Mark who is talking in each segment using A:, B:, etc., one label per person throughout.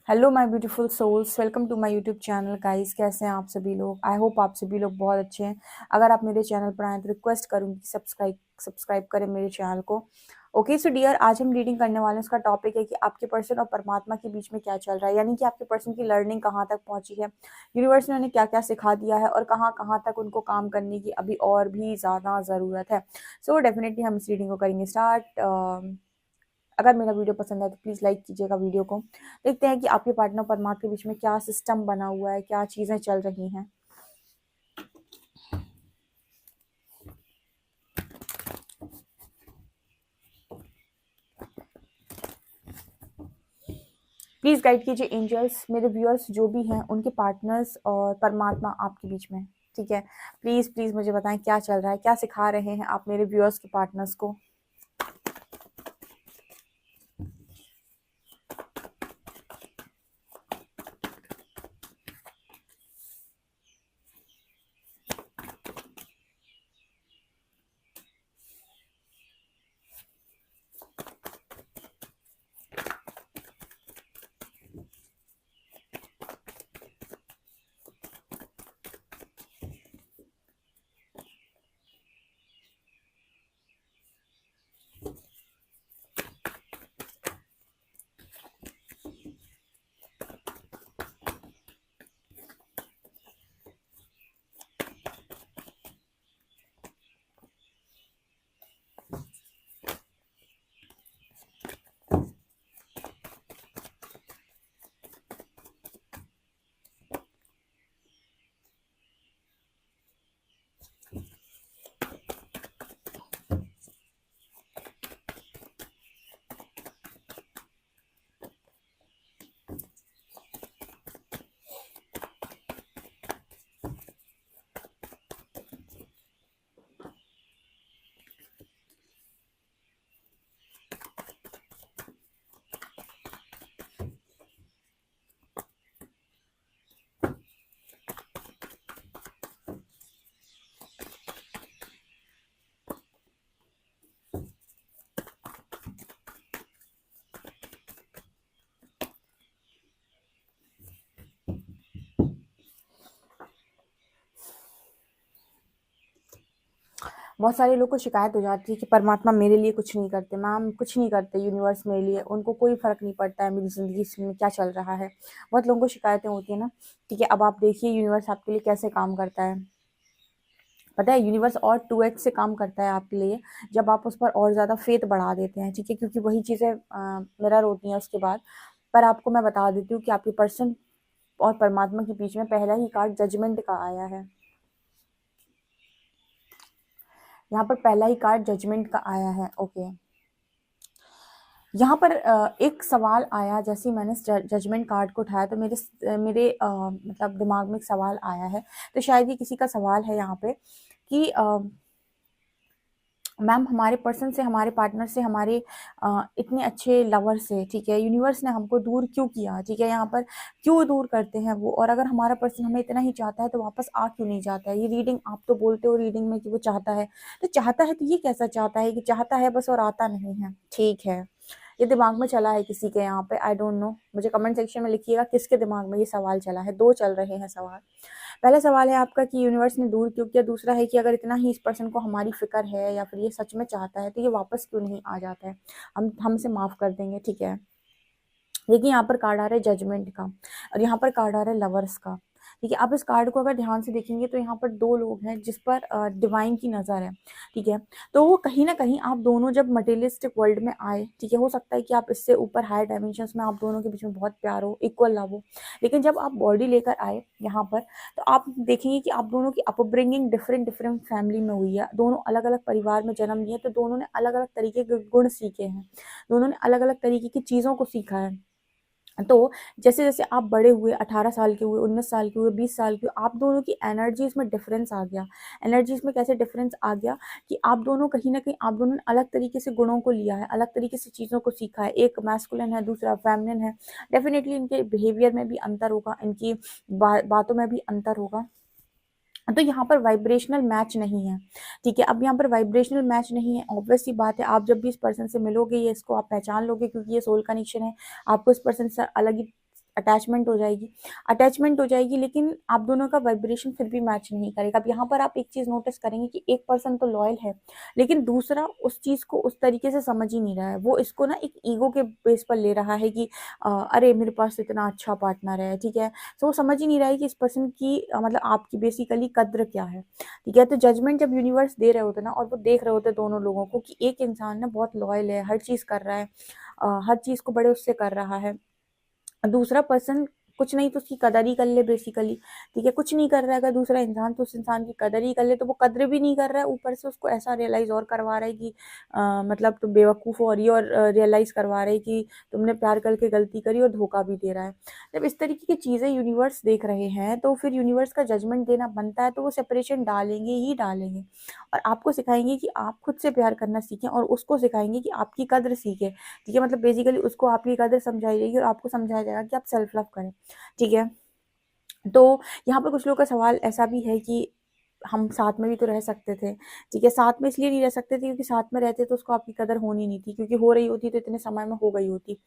A: Hello my beautiful souls, welcome to my YouTube channel guys. कैसे हैं आप सभी लोग? आई होप आप सभी लोग बहुत अच्छे हैं। अगर आप मेरे चैनल पर आए तो रिक्वेस्ट करूंगी सब्सक्राइब करें मेरे चैनल को। ओके सो डियर, आज हम रीडिंग करने वाले हैं। उसका टॉपिक है कि आपके पर्सन और परमात्मा के बीच में क्या चल रहा है, यानी कि आपके पर्सन की लर्निंग कहाँ तक पहुंची है, यूनिवर्स ने उन्हें क्या क्या सिखा दिया है और कहाँ कहाँ तक उनको काम करने की अभी और भी ज़्यादा ज़रूरत है। सो डेफिनेटली हम इस रीडिंग को करेंगे स्टार्ट। अगर मेरा वीडियो पसंद है तो प्लीज़ लाइक कीजिएगा वीडियो को। देखते हैं कि आपके पार्टनर और परमात्मा के बीच में क्या सिस्टम बना हुआ है, क्या चीज़ें चल रही हैं। प्लीज़ गाइड कीजिए एंजल्स, मेरे व्यूअर्स जो भी हैं उनके पार्टनर्स और परमात्मा आपके बीच में। ठीक है, प्लीज़ प्लीज़ मुझे बताएं क्या चल रहा है, क्या सिखा रहे हैं आप मेरे व्यूअर्स के पार्टनर्स को। बहुत सारे लोग को शिकायत हो जाती है कि परमात्मा मेरे लिए कुछ नहीं करते, मैम कुछ नहीं करते यूनिवर्स मेरे लिए, उनको कोई फर्क नहीं पड़ता है मेरी ज़िंदगी में क्या चल रहा है। बहुत लोगों को शिकायतें होती है ना। ठीक है, अब आप देखिए यूनिवर्स आपके लिए कैसे काम करता है। पता है यूनिवर्स और 2x से काम करता है आपके लिए जब आप उस पर और ज़्यादा फेथ बढ़ा देते हैं। ठीक है, क्योंकि वही चीज़ें मिरर होती हैं उसके बाद। पर आपको मैं बता देती हूँ कि आपके पर्सन और परमात्मा के बीच में पहला ही कार्ड जजमेंट का आया है। यहाँ पर पहला ही कार्ड जजमेंट का आया है। ओके, यहाँ पर एक सवाल आया, जैसे ही मैंने जजमेंट कार्ड को उठाया तो मेरे मेरे मतलब दिमाग में एक सवाल आया है। तो शायद ये किसी का सवाल है यहाँ पे कि मैम हमारे पर्सन से, हमारे पार्टनर से, हमारे इतने अच्छे लवर से, ठीक है, यूनिवर्स ने हमको दूर क्यों किया? ठीक है, यहाँ पर क्यों दूर करते हैं वो? और अगर हमारा पर्सन हमें इतना ही चाहता है तो वापस आ क्यों नहीं जाता है? ये रीडिंग आप तो बोलते हो रीडिंग में कि वो चाहता है, तो चाहता है तो ये कैसा चाहता है कि चाहता है बस और आता नहीं है? ठीक है, ये दिमाग में चला है किसी के यहाँ पे, आई डोंट नो। मुझे कमेंट सेक्शन में लिखिएगा किसके दिमाग में ये सवाल चला है। दो चल रहे हैं सवाल। पहला सवाल है आपका कि यूनिवर्स ने दूर क्यों किया। दूसरा है कि अगर इतना ही इस पर्सन को हमारी फिक्र है या फिर ये सच में चाहता है तो ये वापस क्यों नहीं आ जाता है, हम हमसे माफ़ कर देंगे। ठीक है, देखिए यहाँ पर कार्ड आ रहा है जजमेंट का और यहाँ पर कार्ड आ रहा है लवर्स का। ठीक है, आप इस कार्ड को अगर ध्यान से देखेंगे तो यहाँ पर दो लोग हैं जिस पर डिवाइन की नज़र है। ठीक है, तो वो कहीं ना कहीं आप दोनों जब मटेरियलिस्टिक वर्ल्ड में आए, ठीक है, हो सकता है कि आप इससे ऊपर हायर डायमेंशंस में आप दोनों के बीच में बहुत प्यार हो, इक्वल लव हो, लेकिन जब आप बॉडी लेकर आए यहाँ पर तो आप देखेंगे कि आप दोनों की अपब्रिंगिंग डिफरेंट डिफरेंट फैमिली में हुई है। दोनों अलग अलग परिवार में जन्म लिए, तो दोनों ने अलग अलग तरीके के गुण सीखे हैं, दोनों ने अलग अलग तरीके की चीज़ों को सीखा है। तो जैसे जैसे आप बड़े हुए, 18 साल के हुए, 19 साल के हुए, 20 साल के हुए, आप दोनों की एनर्जीज में डिफरेंस आ गया। एनर्जीज में कैसे डिफरेंस आ गया कि आप दोनों कहीं ना कहीं, आप दोनों ने अलग तरीके से गुणों को लिया है, अलग तरीके से चीज़ों को सीखा है। एक मैस्कुलिन है, दूसरा फेमिनिन है। डेफिनेटली इनके बिहेवियर में भी अंतर होगा, इनकी बातों में भी अंतर होगा। तो यहाँ पर वाइब्रेशनल मैच नहीं है। ठीक है, अब यहाँ पर वाइब्रेशनल मैच नहीं है, ऑब्वियस सी बात है। आप जब भी इस पर्सन से मिलोगे, ये इसको आप पहचान लोगे क्योंकि ये सोल कनेक्शन है। आपको इस पर्सन से अलग ही अटैचमेंट हो जाएगी, अटैचमेंट हो जाएगी, लेकिन आप दोनों का वाइब्रेशन फिर भी मैच नहीं करेगा। अब यहाँ पर आप एक चीज़ नोटिस करेंगे कि एक पर्सन तो लॉयल है, लेकिन दूसरा उस चीज़ को उस तरीके से समझ ही नहीं रहा है। वो इसको ना एक ईगो के बेस पर ले रहा है कि अरे मेरे पास तो इतना अच्छा पार्टनर है, ठीक है। तो वो समझ ही नहीं रहा है कि इस पर्सन की मतलब आपकी बेसिकली कद्र क्या है, ठीक है। तो जजमेंट जब यूनिवर्स दे रहे होते ना, और वो देख रहे होते दोनों लोगों को कि एक इंसान ना बहुत लॉयल है, हर चीज़ कर रहा है, हर चीज़ को बड़े उससे कर रहा है, दूसरा पर्सन कुछ नहीं तो उसकी कदर ही कर ले बेसिकली, ठीक है। कुछ नहीं कर रहा है अगर दूसरा इंसान, तो उस इंसान की कदर ही कर ले, तो वो कद्र भी नहीं कर रहा है, ऊपर से उसको ऐसा रियलाइज़ और करवा रहा है कि मतलब तुम बेवकूफ़ हो रही हो, और रियलाइज़ करवा रहे है कि तुमने प्यार करके गलती करी, और धोखा भी दे रहा है। जब इस तरीके की चीज़ें यूनिवर्स देख रहे हैं, तो फिर यूनिवर्स का जजमेंट देना बनता है, तो वो सेपरेशन डालेंगे ही डालेंगे, और आपको सिखाएंगे कि आप खुद से प्यार करना सीखें, और उसको सिखाएंगे कि आपकी कद्र सीखें, ठीक है। मतलब बेसिकली उसको आपकी कदर समझाई जाएगी, और आपको समझाया जाएगा कि आप सेल्फ लव करें, ठीक है। तो यहाँ पर कुछ लोगों का सवाल ऐसा भी है कि हम साथ में भी तो रह सकते थे, ठीक है। साथ में इसलिए नहीं रह सकते थे क्योंकि साथ में रहते तो उसको आपकी कदर होनी नहीं थी, क्योंकि हो रही होती तो इतने समय में हो गई होती,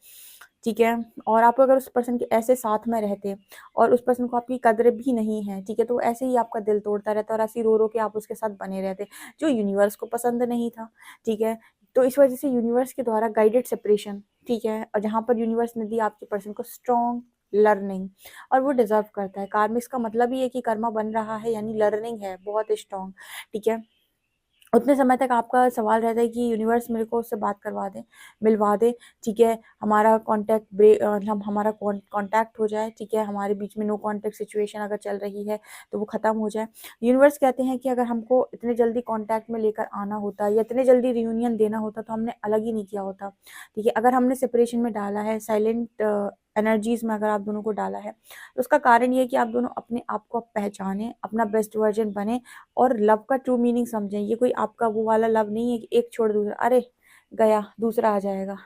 A: ठीक है। और आप अगर उस पर्सन के ऐसे साथ में रहते, और उस पर्सन को आपकी कदर भी नहीं है, ठीक है, तो ऐसे ही आपका दिल तोड़ता रहता, और ऐसे ही रो रो के आप उसके साथ बने रहते, जो यूनिवर्स को पसंद नहीं था, ठीक है। तो इस वजह से यूनिवर्स के द्वारा गाइडेड सेपरेशन, ठीक है, और जहाँ पर यूनिवर्स ने दी आपके पर्सन को स्ट्रॉन्ग लर्निंग, और वो डिजर्व करता है। कार्मिक्स का मतलब ही है कि कर्मा बन रहा है, यानी लर्निंग है बहुत स्ट्रॉन्ग, ठीक है। उतने समय तक आपका सवाल रहता है कि यूनिवर्स मेरे को उससे बात करवा दे, मिलवा दे, ठीक है, हमारा कॉन्टैक्ट मतलब हमारा कॉन्टैक्ट हो जाए, ठीक है, हमारे बीच में नो कॉन्टैक्ट सिचुएशन अगर चल रही है तो वो ख़त्म हो जाए। यूनिवर्स कहते हैं कि अगर हमको इतने जल्दी कॉन्टैक्ट में लेकर आना होता, या इतने जल्दी रियूनियन देना होता, तो हमने अलग ही नहीं किया होता, ठीक है। अगर हमने सेपरेशन में डाला है, साइलेंट एनर्जीज में अगर आप दोनों को डाला है, तो उसका कारण ये है कि आप दोनों अपने आप को पहचाने, अपना बेस्ट वर्जन बने, और लव का ट्रू मीनिंग समझें। ये कोई आपका वो वाला लव नहीं है कि एक छोड़ दूसरा, अरे गया दूसरा आ जाएगा,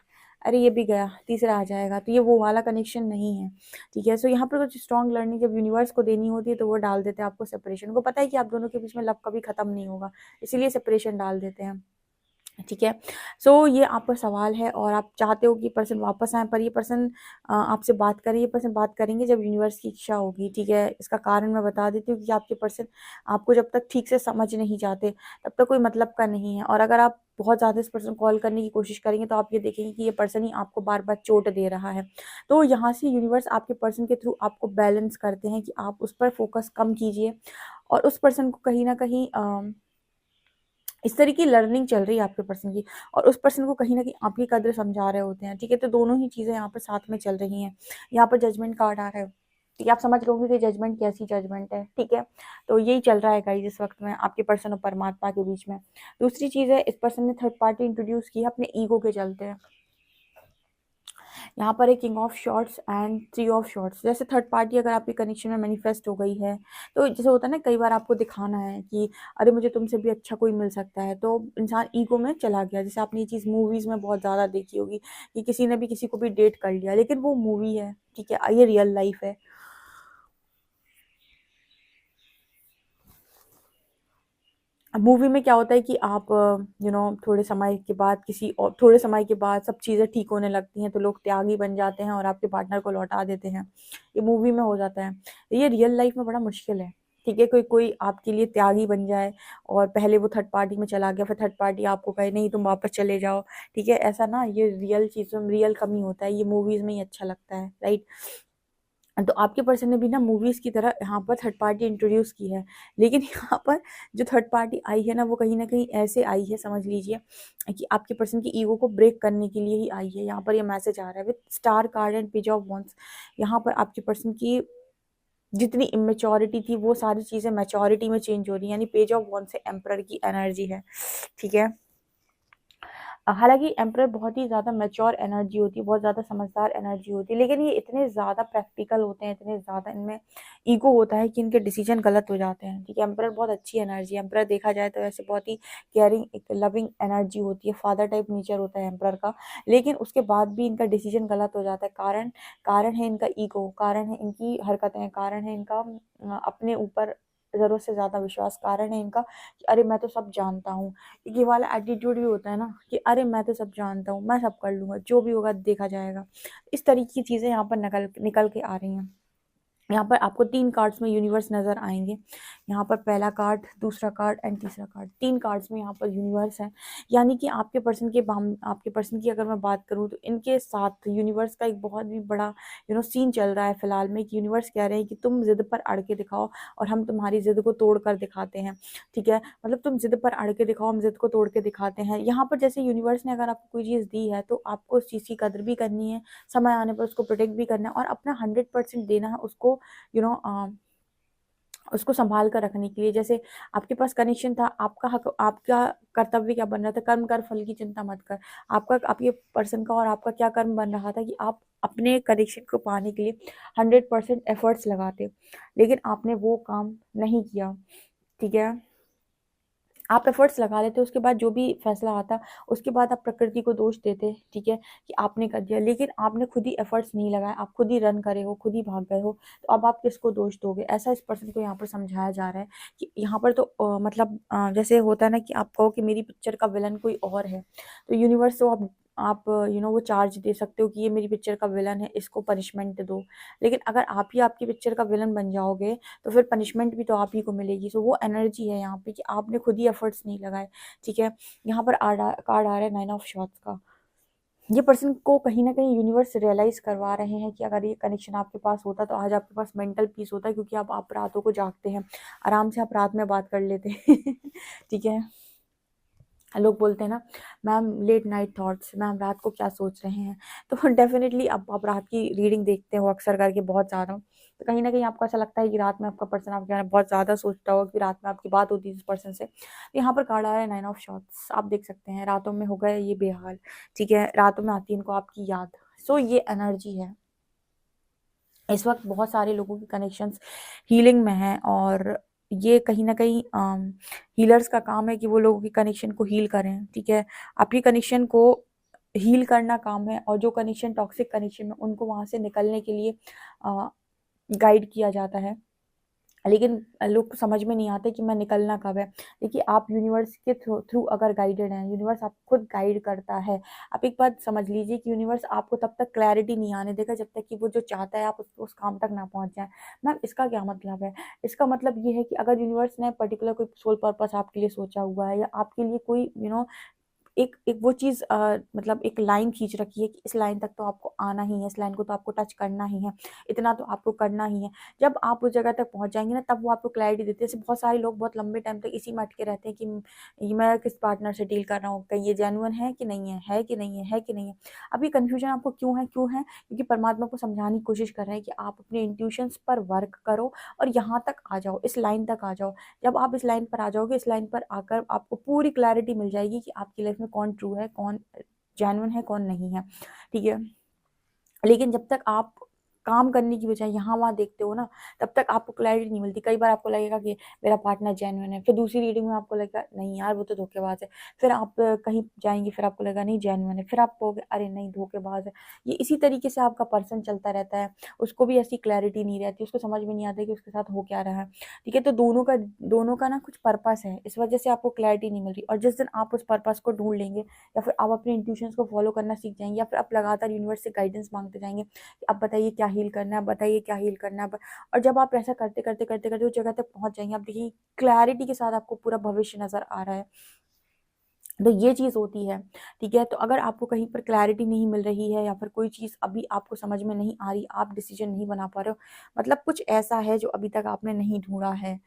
A: अरे ये भी गया तीसरा आ जाएगा, तो ये वो वाला कनेक्शन नहीं है, ठीक है। सो यहाँ पर कुछ स्ट्रॉन्ग लर्निंग जब यूनिवर्स को देनी होती है, तो वो डाल देते हैं आपको सेपरेशन। को पता है कि आप दोनों के बीच में लव कभी खत्म नहीं होगा, इसीलिए सेपरेशन डाल देते हैं, ठीक है। सो ये आपका सवाल है, और आप चाहते हो कि पर्सन वापस आए, पर ये पर्सन आपसे बात करें, ये पर्सन बात करेंगे जब यूनिवर्स की इच्छा होगी, ठीक है। इसका कारण मैं बता देती हूँ कि आपके पर्सन आपको जब तक ठीक से समझ नहीं जाते, तब तक कोई मतलब का नहीं है। और अगर आप बहुत ज़्यादा इस पर्सन कॉल करने की कोशिश करेंगे, तो आप ये देखेंगे कि ये पर्सन ही आपको बार बार चोट दे रहा है। तो यहाँ से यूनिवर्स आपके पर्सन के थ्रू आपको बैलेंस करते हैं कि आप उस पर फोकस कम कीजिए, और उस पर्सन को कहीं ना कहीं इस तरह की लर्निंग चल रही है आपके पर्सन की, और उस पर्सन को कहीं न कहीं आपकी कदर समझा रहे होते हैं, ठीक है। तो दोनों ही चीज़ें यहाँ पर साथ में चल रही हैं। यहाँ पर जजमेंट कार्ड आ रहा है, ठीक है। आप समझ रहे होंगे कि जजमेंट कैसी जजमेंट है, ठीक है। तो यही चल रहा है गाइस इस वक़्त में आपके पर्सन और परमात्मा के बीच में। दूसरी चीज़ है, इस पर्सन ने थर्ड पार्टी इंट्रोड्यूस की है अपने ईगो के चलते। यहाँ पर एक king of shorts and three of shorts. जैसे थर्ड पार्टी अगर आपके कनेक्शन में मैनिफेस्ट हो गई है, तो जैसे होता है ना, कई बार आपको दिखाना है कि अरे मुझे तुमसे भी अच्छा कोई मिल सकता है, तो इंसान ईगो में चला गया। जैसे आपने ये चीज़ मूवीज़ में बहुत ज़्यादा देखी होगी कि किसी ने भी किसी को भी डेट कर लिया, लेकिन वो मूवी है, ठीक है, ये रियल लाइफ है। मूवी में क्या होता है कि आप थोड़े समय के बाद किसी और थोड़े समय के बाद सब चीज़ें ठीक होने लगती हैं, तो लोग त्यागी बन जाते हैं और आपके पार्टनर को लौटा देते हैं। ये मूवी में हो जाता है, ये रियल लाइफ में बड़ा मुश्किल है, ठीक है। कोई कोई आपके लिए त्यागी बन जाए, और पहले वो थर्ड पार्टी में चला गया, फिर थर्ड पार्टी आपको कहे नहीं तुम वापस चले जाओ, ठीक है। ऐसा ना, ये रियल चीज़ों में रियल कमी होता है, ये मूवीज़ में ही अच्छा लगता है, राइट। तो आपके पर्सन ने भी ना मूवीज़ की तरह यहाँ पर थर्ड पार्टी इंट्रोड्यूस की है, लेकिन यहाँ पर जो थर्ड पार्टी आई है ना, वो कहीं न कहीं ऐसे आई है, समझ लीजिए कि आपके पर्सन की ईगो को ब्रेक करने के लिए ही आई है। यहाँ पर ये मैसेज आ रहा है with star card and page of wands. यहाँ पर आपके पर्सन की जितनी इमेच्योरिटी थी, वो सारी चीज़ें मैच्योरिटी में चेंज हो रही हैं, यानी पेज ऑफ वॉन्ड्स से एम्परर की एनर्जी है, ठीक है। हालाँकि एम्परर बहुत ही ज़्यादा मैच्योर एनर्जी होती है, बहुत ज़्यादा समझदार एनर्जी होती है, लेकिन ये इतने ज़्यादा प्रैक्टिकल होते हैं, इतने ज़्यादा इनमें ईगो होता है कि इनके डिसीजन गलत हो जाते हैं, ठीक है। एम्परर बहुत अच्छी एनर्जी है, एम्परर देखा जाए तो वैसे बहुत ही केयरिंग, एक लविंग एनर्जी होती है, फादर टाइप नेचर होता है एम्परर का, लेकिन उसके बाद भी इनका डिसीजन गलत हो जाता है। कारण कारण है इनका ईगो, कारण है इनकी हरकतें, कारण है इनका अपने ऊपर ज़रूरत से ज़्यादा विश्वास। कारण है इनका कि अरे मैं तो सब जानता हूँ। ये वाला एटीट्यूड भी होता है ना कि अरे मैं तो सब जानता हूँ, मैं सब कर लूँगा, जो भी होगा देखा जाएगा। इस तरीके की चीज़ें यहाँ पर निकल के आ रही हैं। यहाँ पर आपको 3 कार्ड्स में यूनिवर्स नज़र आएँगे। यहाँ पर पहला कार्ड, दूसरा कार्ड एंड तीसरा कार्ड, 3 कार्ड्स में यहाँ पर यूनिवर्स है। यानी कि आपके पर्सन की अगर मैं बात करूँ तो इनके साथ यूनिवर्स का एक बहुत ही बड़ा सीन चल रहा है फ़िलहाल में कि यूनिवर्स कह रहे हैं कि तुम ज़िद पर अड़ के दिखाओ और हम तुम्हारी ज़िद को तोड़ कर दिखाते हैं, ठीक है? मतलब तुम ज़िद पर अड़ के दिखाओ, हम ज़िद को तोड़ के दिखाते हैं। यहाँ पर जैसे यूनिवर्स ने अगर आपको कोई चीज़ दी है तो आपको उस चीज़ की कदर भी करनी है, समय आने पर उसको प्रोटेक्ट भी करना है और अपना 100% देना है उसको यू नो उसको संभाल कर रखने के लिए। जैसे आपके पास कनेक्शन था, आपका हक, आपका कर्तव्य क्या बन रहा था, कर्म कर फल की चिंता मत कर। आपके पर्सन का और आपका क्या कर्म बन रहा था कि आप अपने कनेक्शन को पाने के लिए 100% एफर्ट्स लगाते, लेकिन आपने वो काम नहीं किया, ठीक है? आप एफर्ट्स लगा लेते, उसके बाद जो भी फैसला आता उसके बाद आप प्रकृति को दोष देते, ठीक है, कि आपने कर दिया, लेकिन आपने खुद ही एफर्ट्स नहीं लगाए, आप खुद ही रन करे हो, खुद ही भाग गए हो, तो अब आप किसको दोष दोगे? ऐसा इस पर्सन को यहाँ पर समझाया जा रहा है कि यहाँ पर तो मतलब जैसे होता है ना कि आप कहो कि मेरी पिक्चर का विलन कोई और है, तो यूनिवर्स को आप वो चार्ज दे सकते हो कि ये मेरी पिक्चर का विलन है, इसको पनिशमेंट दो। लेकिन अगर आप ही आपकी पिक्चर का विलन बन जाओगे तो फिर पनिशमेंट भी तो आप ही को मिलेगी। सो वो एनर्जी है यहाँ पे कि आपने खुद ही एफर्ट्स नहीं लगाए, ठीक है? यहाँ पर कार्ड आ रहा है 9 ऑफ शॉट्स का। ये पर्सन को कहीं न कहीं यूनिवर्स रियलाइज़ करवा रहे हैं कि अगर ये कनेक्शन आपके पास होता तो आज आपके पास मेंटल पीस होता, क्योंकि अब आप रातों को जागते हैं, आराम से आप रात में बात कर लेते हैं। ठीक है? लोग बोलते हैं ना, ma'am late night thoughts, ma'am रात को क्या सोच रहे हैं? तो डेफ़िनेटली अब आप रात की रीडिंग देखते हो अक्सर करके बहुत ज़्यादा, तो कहीं न कहीं आपको ऐसा लगता है कि रात में आपका पर्सन आपके बारे में बहुत ज़्यादा सोचता होगा, कि रात में आपकी बात होती है जिस पर्सन से। तो यहाँ पर कार्ड आ रहा है 9 ऑफ शॉट्स, आप देख सकते हैं रातों में हो गए ये बेहाल, ठीक है? रातों में आती है इनको आपकी याद। सो ये एनर्जी है। इस वक़्त बहुत सारे लोगों के कनेक्शंस हीलिंग में हैं और ये कहीं न कहीं हीलर्स का काम है कि वो लोगों के कनेक्शन को हील करें, ठीक है? आपकी कनेक्शन को हील करना काम है और जो कनेक्शन टॉक्सिक कनेक्शन है, उनको वहाँ से निकलने के लिए अ, गाइड किया जाता है। लेकिन लोग को समझ में नहीं आता कि मैं निकलना कब है। देखिए, आप यूनिवर्स के थ्रू थ्रू अगर गाइडेड हैं, यूनिवर्स आपको खुद गाइड करता है। आप एक बात समझ लीजिए कि यूनिवर्स आपको तब तक क्लैरिटी नहीं आने देगा जब तक कि वो जो चाहता है आप उस काम तक ना पहुँच जाएँ। मैम इसका क्या मतलब है? इसका मतलब ये है कि अगर यूनिवर्स ने पर्टिकुलर कोई सोल पर्पस आपके लिए सोचा हुआ है या आपके लिए कोई एक एक वो चीज़ मतलब एक लाइन खींच रखी है कि इस लाइन तक तो आपको आना ही है, इस लाइन को तो आपको टच करना ही है, इतना तो आपको करना ही है। जब आप उस जगह तक पहुँच जाएँगे ना, तब वो आपको क्लैरिटी देते हैं। जैसे बहुत सारे लोग बहुत लंबे टाइम तक इसी में अटके रहते हैं कि ये मैं किस पार्टनर से डील कर रहा हूँ, कहीं ये जेन्युइन है कि नहीं है कि नहीं है कि नहीं है? अब ये कन्फ्यूज़न आपको क्यों है? क्यों है? क्योंकि परमात्मा को समझाने की कोशिश कर रहे हैं कि आप अपने इंट्यूशंस पर वर्क करो और यहाँ तक आ जाओ, इस लाइन तक आ जाओ। जब आप इस लाइन पर आ जाओगे, इस लाइन पर आकर आपको पूरी क्लैरिटी मिल जाएगी कि आपकी लाइफ में कौन ट्रू है, कौन जेन्युइन है, कौन नहीं है, ठीक है? लेकिन जब तक आप काम करने की बजाय यहाँ-वहाँ देखते हो ना, तब तक आपको क्लैरिटी नहीं मिलती। कई बार आपको लगेगा कि मेरा पार्टनर जेन्युइन है, फिर दूसरी रीडिंग में आपको लगेगा नहीं यार वो तो धोखेबाज है। फिर आप कहीं जाएँगे, फिर आपको लगेगा नहीं जेन्युइन है, फिर आप कहोगे अरे नहीं धोखेबाज है। ये इसी तरीके से आपका पर्सन चलता रहता है। उसको भी ऐसी क्लैरिटी नहीं रहती, उसको समझ में नहीं आता कि उसके साथ हो क्या रहा है, ठीक है? तो दोनों का ना कुछ पर्पस है, इस वजह से आपको क्लैरिटी नहीं मिल रही और जिस दिन आप उस पर्पस को ढूँढ लेंगे या फिर आप अपने इंट्यूशंस को फॉलो करना सीख जाएँगे या फिर आप लगातार यूनिवर्स से गाइडेंस माँगते जाएँगे, अब बताइए क्या हील करना है, अब बताइए क्या हील करना है। ब और जब आप ऐसा करते उस जगह तक पहुँच जाएँगे, आप देखिए क्लैरिटी के साथ आपको पूरा भविष्य नज़र आ रहा है। तो ये चीज़ होती है, ठीक है? तो अगर आपको कहीं पर क्लैरिटी नहीं मिल रही है या फिर कोई चीज़ अभी आपको समझ में नहीं आ रही, आप डिसीज़न नहीं बना पा रहे हो, मतलब कुछ ऐसा है जो अभी तक आपने नहीं ढूँढा है।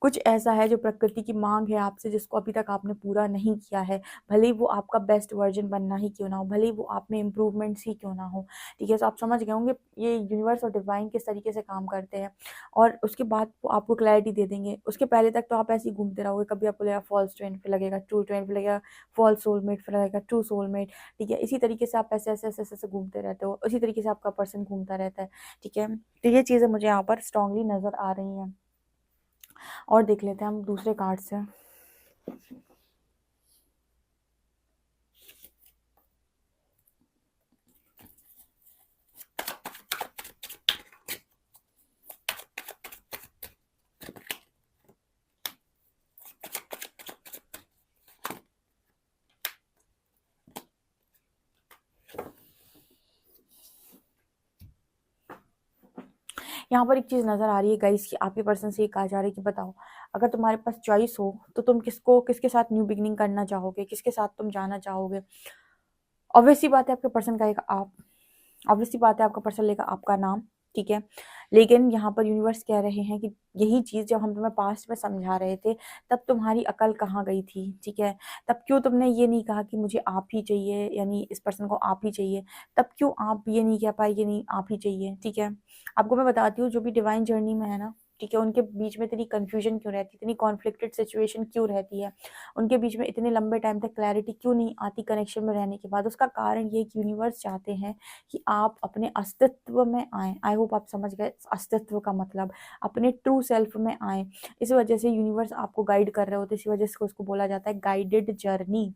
A: कुछ ऐसा है जो प्रकृति की माँग है आपसे जिसको अभी तक आपने पूरा नहीं किया है। भले ही वो आपका बेस्ट वर्ज़न बनना ही क्यों ना हो, भले ही वो आप में इम्प्रूवमेंट्स ही क्यों ना हो, ठीक है? तो आप समझ गए होंगे ये यूनिवर्स और डिवाइन किस तरीके से काम करते हैं और उसके बाद वो आपको क्लैरिटी दे देंगे। उसके पहले तक तो आप ऐसे ही घूमते रहोगे, कभी आपको लगेगा फ़ॉल्स ट्विन फिर लगेगा ट्रू ट्विन फिर लगेगा फ़ॉल्स सोलमेट फिर लगेगा ट्रू सोलमेट, ठीक है? इसी तरीके से आप ऐसे घूमते रहते हो। उसी तरीके से आपका पर्सन घूमता रहता है, ठीक है? तो ये चीज़ें मुझे यहाँ पर स्ट्रॉन्गली नज़र आ रही हैं। और देख लेते हैं हम दूसरे कार्ड से। यहाँ पर एक चीज़ नज़र आ रही है गाइस कि आपके पर्सन से ये कहा जा रहा है कि बताओ, अगर तुम्हारे पास चॉइस हो तो तुम किसके साथ न्यू बिगिनिंग करना चाहोगे, किसके साथ तुम जाना चाहोगे। ऑब्वियस सी बात है आपके पर्सन का एक आप, ऑब्वियस सी बात है आपका पर्सन लेगा आपका नाम, ठीक है। लेकिन यहाँ पर यूनिवर्स कह रहे हैं कि यही चीज़ जब हम तुम्हें पास्ट में समझा रहे थे तब तुम्हारी अकल कहाँ गई थी, ठीक है। तब क्यों तुमने ये नहीं कहा कि मुझे आप ही चाहिए, यानी इस पर्सन को आप ही चाहिए। तब क्यों आप ये नहीं कह पाए कि नहीं आप ही चाहिए, ठीक है। आपको मैं बताती हूँ जो भी डिवाइन जर्नी में है ना, ठीक है, उनके बीच में इतनी कंफ्यूजन क्यों रहती है, इतनी कॉन्फ्लिक्टेड सिचुएशन क्यों रहती है, उनके बीच में इतने लंबे टाइम तक क्लैरिटी क्यों नहीं आती कनेक्शन में रहने के बाद। उसका कारण ये कि यूनिवर्स चाहते हैं कि आप अपने अस्तित्व में आएँ। आई होप आप समझ गए अस्तित्व का मतलब, अपने ट्रू सेल्फ में आएँ। इस वजह से यूनिवर्स आपको गाइड कर रहे होते हैं, इसी वजह से उसको बोला जाता है गाइडेड जर्नी,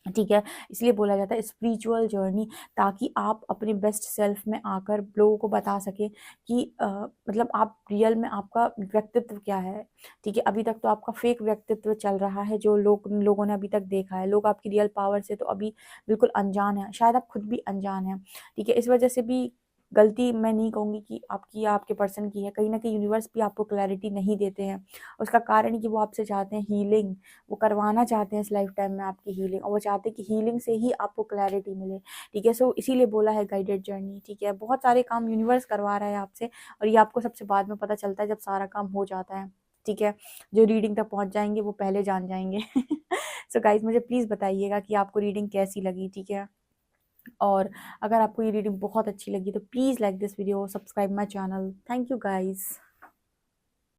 A: ठीक है। इसलिए बोला जाता है स्पिरिचुअल जर्नी, ताकि आप अपने बेस्ट सेल्फ में आकर लोगों को बता सकें कि मतलब आप रियल में आपका व्यक्तित्व क्या है, ठीक है। अभी तक तो आपका फेक व्यक्तित्व चल रहा है जो लोगों ने अभी तक देखा है। लोग आपकी रियल पावर से तो अभी बिल्कुल अनजान है, शायद आप खुद भी अनजान हैं, ठीक है। इस वजह से भी गलती मैं नहीं कहूँगी कि आपकी या आपके पर्सन की है, कहीं ना कहीं यूनिवर्स भी आपको क्लैरिटी नहीं देते हैं। उसका कारण कि वो आपसे चाहते हैं हीलिंग, वो करवाना चाहते हैं इस लाइफ टाइम में आपकी हीलिंग, और वो चाहते हैं कि हीलिंग से ही आपको क्लैरिटी मिले, ठीक है। सो इसीलिए बोला है गाइडेड जर्नी, ठीक है। बहुत सारे काम यूनिवर्स करवा रहा है आपसे, और ये आपको सबसे बाद में पता चलता है जब सारा काम हो जाता है, ठीक है। जो रीडिंग तक पहुंच जाएंगे वो पहले जान जाएंगे। सो गाइज मुझे प्लीज़ बताइएगा कि आपको रीडिंग कैसी लगी, ठीक है। और अगर आपको ये रीडिंग बहुत अच्छी लगी तो please like this video, subscribe my channel. Thank you guys.